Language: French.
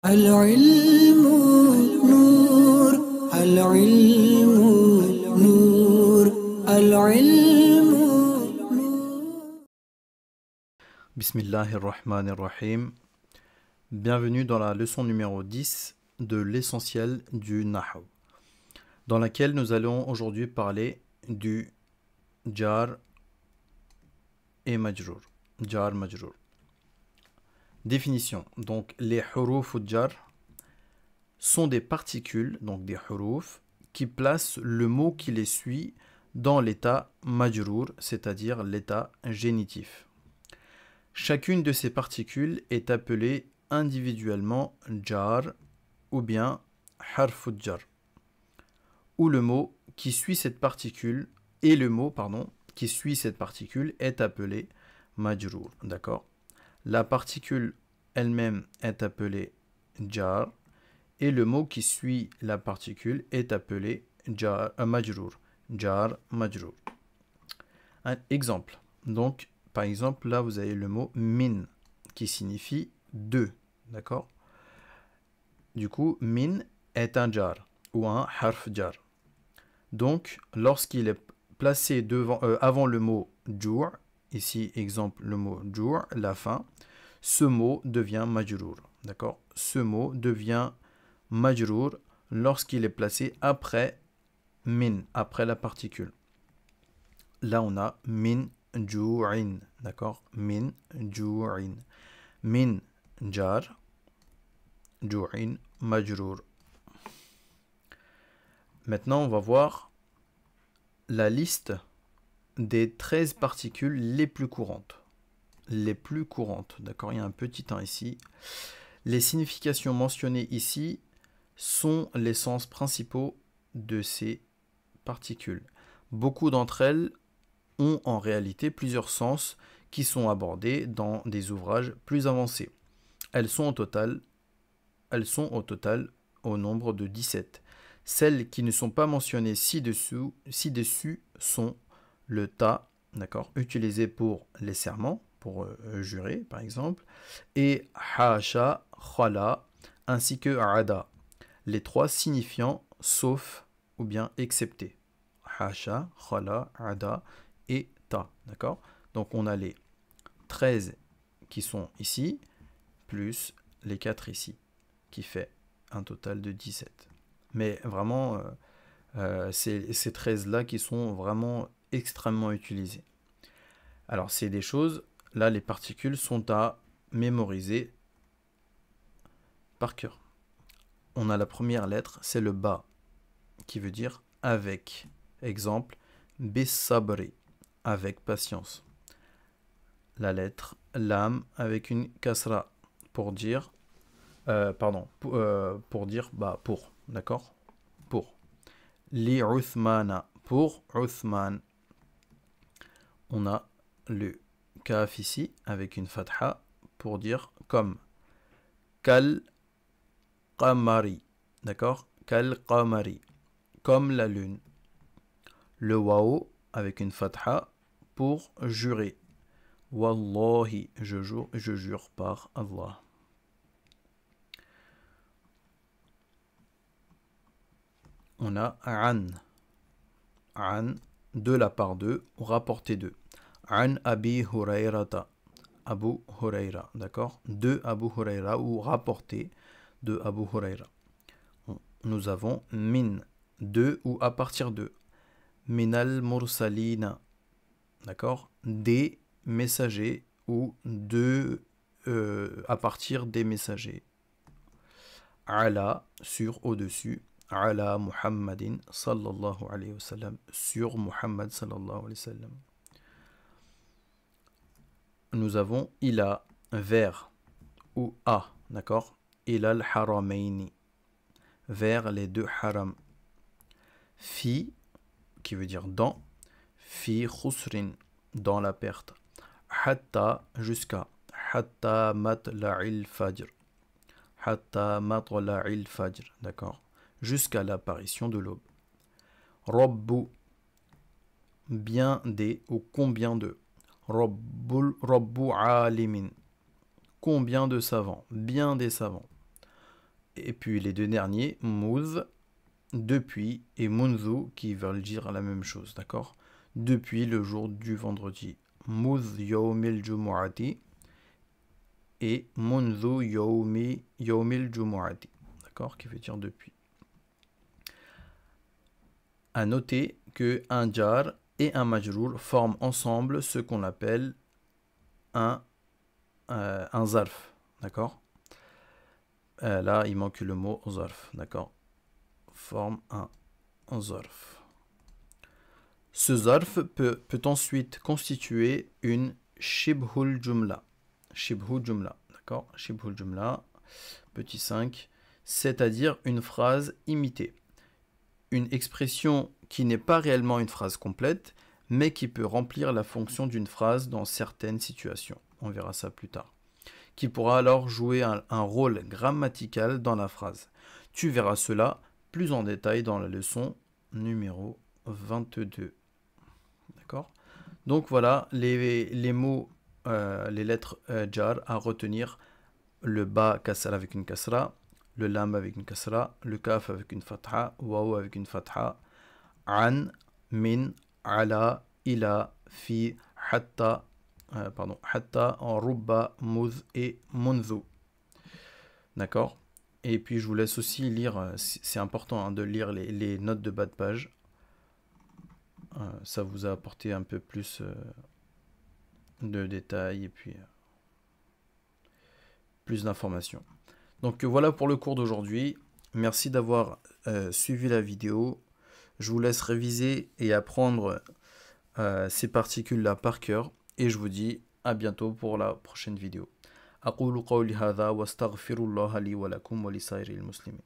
العلم نور العلم نور العلم Bismillahirrahmanirrahim. Bienvenue dans la leçon numéro 10 de l'essentiel du Nahaw, dans laquelle nous allons aujourd'hui parler du jar et majrour. Jar majrour. Définition. Donc les huruf ou jar sont des particules, donc des huruf, qui placent le mot qui les suit dans l'état majrour, c'est-à-dire l'état génitif. Chacune de ces particules est appelée individuellement jar ou bien harf jar, où le mot qui suit cette particule qui suit cette particule est appelé majrour, d'accord? La particule elle-même est appelée jar et le mot qui suit la particule est appelé jar majrour, jar majrour. Un exemple. Donc par exemple, là, vous avez le mot min qui signifie deux. D'accord? Du coup, min est un jar ou un harf jar. Donc, lorsqu'il est placé avant le mot jour, ici, exemple, le mot jour, la fin, ce mot devient majrour. D'accord? Ce mot devient majrour lorsqu'il est placé après min, après la particule. Là, on a min ju'in, d'accord? Min ju'in. Min jar, ju'in majrour. Maintenant, on va voir la liste des 13 particules les plus courantes. Les plus courantes, d'accord? Il y a un petit 1 ici. Les significations mentionnées ici sont les sens principaux de ces particules. Beaucoup d'entre elles ont en réalité plusieurs sens qui sont abordés dans des ouvrages plus avancés. Elles sont au total au nombre de 17. Celles qui ne sont pas mentionnées ci-dessus sont le ta, d'accord, utilisé pour les serments, pour jurer par exemple, et hasha, khala, ainsi que ada, les trois signifiant sauf ou bien excepté. Hasha, khala, ada et ta, d'accord? Donc on a les 13 qui sont ici, plus les 4 ici, qui fait un total de 17. Mais vraiment, c'est ces 13-là qui sont vraiment extrêmement utilisés. Alors c'est des choses, là les particules sont à mémoriser par cœur. On a la première lettre, c'est le ba, qui veut dire avec. Exemple, bis-sabri, avec patience. La lettre lam avec une kasra pour dire pour dire pour, d'accord? Pour. Li Uthmana, pour Uthman. On a le kaf ici avec une fatha pour dire comme. Kal qamari, d'accord? Kal qamari, comme la lune. Le waw avec une fatha pour jurer. Wallahi, je jure par Allah. On a an, de la part d'eux, ou rapporté d'eux. An Abi Hurayrata, Abu Hurayra, d'accord? De Abu Hurayra, ou rapporté de Abu Hurayra. Nous avons min, de ou à partir de. Minal mursalina, d'accord? Des messagers ou à partir des messagers. Ala, sur, au-dessus. Ala Muhammadin sallallahu alayhi wa sallam, sur Muhammad sallallahu alayhi wa sallam. Nous avons ila, vers ou à, d'accord? Ila al-haramaini, vers les deux haram. Fi, qui veut dire dans. Fi khusrin, dans la perte. Hatta, jusqu'à. Hatta matla'il fajr. Hatta matla'il fajr, d'accord? Jusqu'à l'apparition de l'aube. Rabbu, bien des ou combien de. Rabbu alimin, combien de savants, bien des savants. Et puis les deux derniers, muz, depuis, et munzu, qui veulent dire la même chose, d'accord? Depuis le jour du vendredi. Muz yawmil jumu'ati et munzu yawmil jumu'ati, d'accord? Qui veut dire depuis. À noter que un jar et un majrour forment ensemble ce qu'on appelle un zarf, d'accord? Là, il manque le mot zarf, d'accord? Forme un zarf. Ce zarf peut ensuite constituer une shibhul jumla. Shibhul jumla, d'accord? Shibhul jumla, petit 5, c'est-à-dire une phrase imitée. Une expression qui n'est pas réellement une phrase complète, mais qui peut remplir la fonction d'une phrase dans certaines situations. On verra ça plus tard. Qui pourra alors jouer un rôle grammatical dans la phrase. Tu verras cela plus en détail dans la leçon numéro 22. D'accord? Donc voilà les mots, les lettres jar à retenir. Le ba kasra avec une kasra, le lam avec une kasra, le kaf avec une fatha, waw avec une fatha, an, min, ala, ila, fi, hatta, hatta, rubba, muz et munzu. D'accord? Et puis je vous laisse aussi lire, c'est important hein, de lire les notes de bas de page. Ça vous a apporté un peu plus de détails et puis plus d'informations. Donc voilà pour le cours d'aujourd'hui. Merci d'avoir suivi la vidéo. Je vous laisse réviser et apprendre ces particules-là par cœur. Et je vous dis à bientôt pour la prochaine vidéo. أقول قولي هذا واستغفر الله لي ولكم ولسائر المسلمين.